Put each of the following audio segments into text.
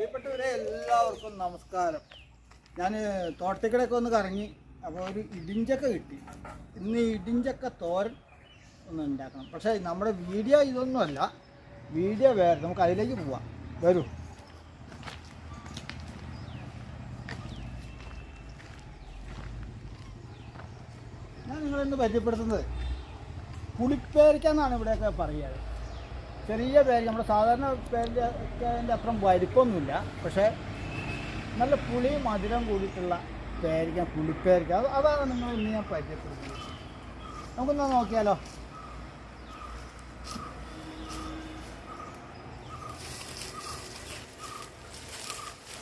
പ്രിയപ്പെട്ടവരെ എല്ലാവർക്കും നമസ്കാരം. ഞാൻ തോട്ടത്തിക്കടയൊക്കെ ഒന്ന് കറങ്ങി, അപ്പോൾ ഒരു ഇടിഞ്ചക്ക കിട്ടി. ഇന്ന് ഇടിഞ്ചക്ക തോരൻ ഒന്ന് ഉണ്ടാക്കണം. പക്ഷേ നമ്മുടെ വീഡിയോ ഇതൊന്നുമല്ല, വീഡിയോ വേറെ. നമുക്ക് അതിലേക്ക് പോവാം. വരൂ. ഞാൻ നിങ്ങളെന്ന് പരിചയപ്പെടുത്തുന്നത് പുളിപ്പേരിക്കാന്നാണ് ഇവിടെയൊക്കെ പറയുക. ചെറിയ പേര്, നമ്മുടെ സാധാരണ പേരിൻ്റെ അപ്പുറം വലിപ്പമൊന്നുമില്ല, പക്ഷേ നല്ല പുളി മധുരം കൂടിയിട്ടുള്ള പേരിക്ക, പുളിപ്പേരിക്ക. അതാണ് നിങ്ങൾ ഇന്ന് ഞാൻ പരിചയപ്പെടുത്തുന്നത്. നമുക്കൊന്ന് നോക്കിയാലോ.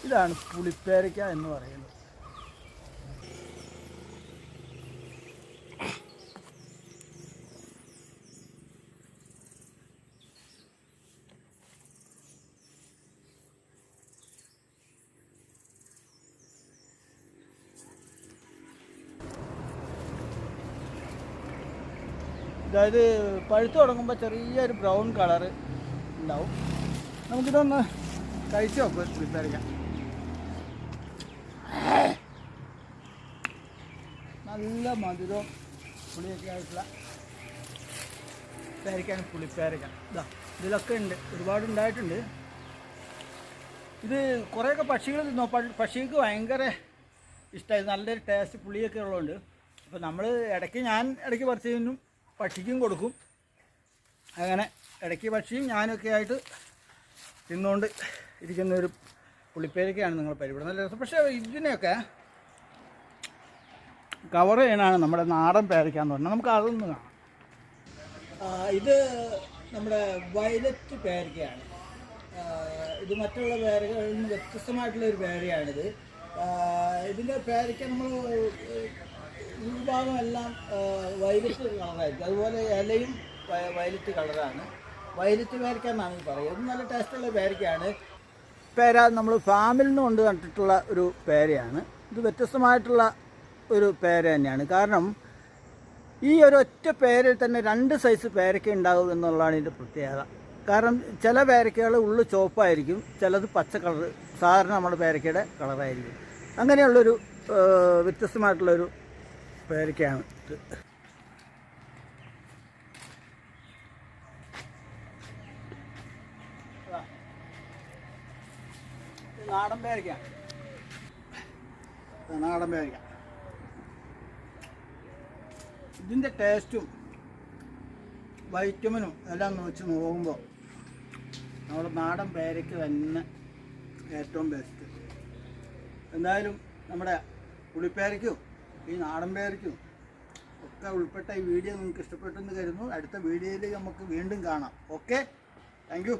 ഇതാണ് പുളിപ്പേരിക്ക എന്ന് പറയുന്നത്. അതായത് പഴുത്ത് തുടങ്ങുമ്പോൾ ചെറിയൊരു ബ്രൗൺ കളറ് ഉണ്ടാവും. നമുക്കിതൊന്ന് കഴിച്ച് നോക്കാം. പുളിപ്പേരിക്ക നല്ല മധുരവും പുളിയൊക്കെ ആയിട്ടുള്ള പേരിക്കാണ് പുളിപ്പേരിക്ക. ഇതിലൊക്കെ ഉണ്ട്, ഒരുപാടുണ്ടായിട്ടുണ്ട്. ഇത് കുറേയൊക്കെ പക്ഷികൾ തിന്നോ. പക്ഷികൾക്ക് ഭയങ്കര ഇഷ്ടമായി, നല്ലൊരു ടേസ്റ്റ് പുളിയൊക്കെ ഉള്ളതുകൊണ്ട്. അപ്പോൾ നമ്മൾ ഞാൻ ഇടയ്ക്ക് പറിച്ച് തിന്നും, പക്ഷിക്കും കൊടുക്കും. അങ്ങനെ ഇടയ്ക്ക് പക്ഷിയും ഞാനൊക്കെ ആയിട്ട് തിന്നുകൊണ്ട് ഇരിക്കുന്നൊരു പുളിപ്പേരിക്കയാണ് നിങ്ങൾ പരിപാടി. നല്ല രസം. പക്ഷേ ഇതിനെയൊക്കെ കവർ ചെയ്യാനാണ് നമ്മുടെ നാടൻ പേരയ്ക്കാന്ന് പറഞ്ഞാൽ. നമുക്ക് അതൊന്ന് കാണാം. ഇത് നമ്മുടെ വയലറ്റ് പേരയ്ക്കയാണ്. ഇത് മറ്റുള്ള പേരകളിൽ നിന്ന് വ്യത്യസ്തമായിട്ടുള്ളൊരു പേരയാണിത്. ഇതിൻ്റെ പേരയ്ക്ക നമ്മൾ ഉൾഭാഗമെല്ലാം വയലറ്റ് കളറായിരിക്കും. അതുപോലെ ഇലയും വയലറ്റ് കളറാണ്. വയലറ്റ് പേരയ്ക്ക എന്നാണ് പറയുക. ഇത് നല്ല ടേസ്റ്റുള്ള പേരയ്ക്കയാണ്. പേര നമ്മൾ ഫാമിൽ നിന്ന് കൊണ്ട് കണ്ടിട്ടുള്ള ഒരു പേരയാണ്. ഇത് വ്യത്യസ്തമായിട്ടുള്ള ഒരു പേര തന്നെയാണ്. കാരണം ഈ ഒരൊറ്റ പേരിൽ തന്നെ 2 സൈസ് പേരയ്ക്ക ഉണ്ടാകും എന്നുള്ളതാണ് ഇതിൻ്റെ പ്രത്യേകത. കാരണം ചില പേരയ്ക്കകൾ ഉള്ളു ചുവപ്പായിരിക്കും, ചിലത് പച്ച കളർ, സാധാരണ നമ്മുടെ പേരയ്ക്കയുടെ കളറായിരിക്കും. അങ്ങനെയുള്ളൊരു വ്യത്യസ്തമായിട്ടുള്ളൊരു പേരയ്ക്കയാണ് ഇത്. നാടൻ പേരയ്ക്ക, നാടൻ പേരയ്ക്ക. ഇതിൻ്റെ ടേസ്റ്റും വൈറ്റമിനും എല്ലാം വെച്ച് നോക്കുമ്പോൾ നമ്മുടെ നാടൻ പേരയ്ക്ക് തന്നെ ഏറ്റവും ബെസ്റ്റ്. എന്തായാലും നമ്മുടെ പുളിപ്പേരയ്ക്കും ഈ നാടൻ പേരയ്ക്കും ഒക്കെ ഉൾപ്പെട്ട ഈ വീഡിയോ നിങ്ങൾക്ക് ഇഷ്ടപ്പെട്ടെന്ന് കരുതുന്നു. അടുത്ത വീഡിയോയിൽ നമുക്ക് വീണ്ടും കാണാം. Okay, thank you.